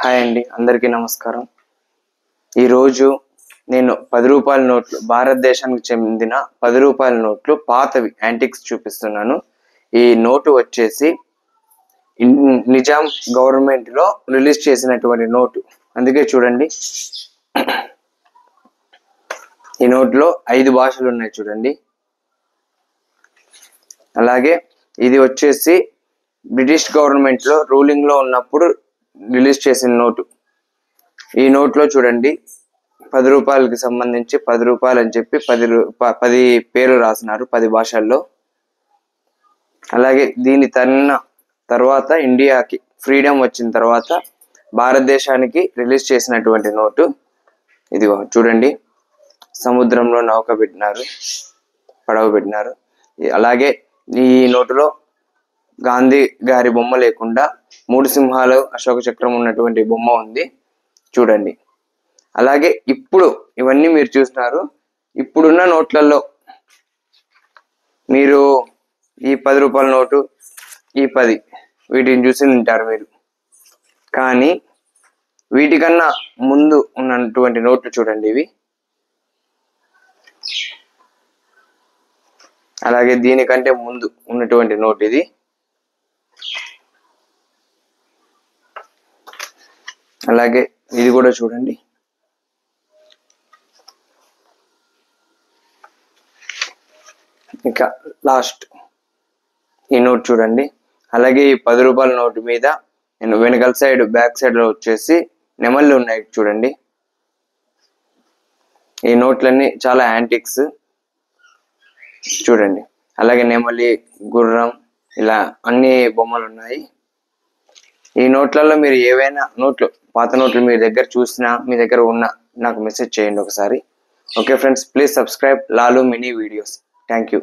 Hi అండి, అందరికీ నమస్కారం. ఈరోజు నేను 10 రూపాయల నోట్లు, భారతదేశానికి చెందిన 10 రూపాయల నోట్లు పాతవి యాంటిక్స్ చూపిస్తున్నాను. ఈ నోటు వచ్చేసి నిజాం గవర్నమెంట్లో రిలీజ్ చేసినటువంటి నోటు. అందుకే చూడండి, ఈ నోట్లో 5 భాషలు ఉన్నాయి చూడండి. అలాగే ఇది వచ్చేసి బ్రిటిష్ గవర్నమెంట్లో రూలింగ్లో ఉన్నప్పుడు రిలీజ్ చేసిన నోటు. ఈ నోట్లో చూడండి, 10 రూపాయలకి సంబంధించి 10 రూపాయలు అని చెప్పి 10 పేర్లు రాసినారు 10 భాషల్లో. అలాగే దీని తర్వాత ఇండియాకి ఫ్రీడమ్ వచ్చిన తర్వాత భారతదేశానికి రిలీజ్ చేసినటువంటి నోటు. ఇదిగో చూడండి, సముద్రంలో నౌక పెట్టినారు, పడవ పెట్టినారు. అలాగే ఈ నోటులో గాంధీ గారి బొమ్మ లేకుండా 3 సింహాలు, అశోక చక్రం ఉన్నటువంటి బొమ్మ ఉంది చూడండి. అలాగే ఇప్పుడు ఇవన్నీ మీరు చూస్తున్నారు. ఇప్పుడున్న నోట్లలో మీరు ఈ 10 రూపాయల నోటు, ఈ 10 వీటిని చూసి ఉంటారు మీరు. కానీ వీటికన్నా ముందు ఉన్నటువంటి నోట్లు చూడండి ఇవి. అలాగే దీనికంటే ముందు ఉన్నటువంటి నోట్ ఇది. అలాగే ఇది కూడా చూడండి. ఇంకా లాస్ట్ ఈ నోట్ చూడండి. అలాగే ఈ 10 రూపాయల నోటు మీద నేను వెనకాల సైడ్, బ్యాక్ సైడ్ లో వచ్చేసి నెమళ్ళు ఉన్నాయి చూడండి. ఈ నోట్లన్నీ చాలా యాంటిక్స్ చూడండి. అలాగే నెమలి, గుర్రం, ఇలా అన్ని బొమ్మలు ఉన్నాయి. ఈ నోట్లలో మీరు ఏవైనా నోట్లు, పాత నోట్లు మీ దగ్గర చూసినా, మీ దగ్గర ఉన్నా నాకు మెసేజ్ చేయండి ఒకసారి. Okay friends, please subscribe Lalu mini videos. Thank you.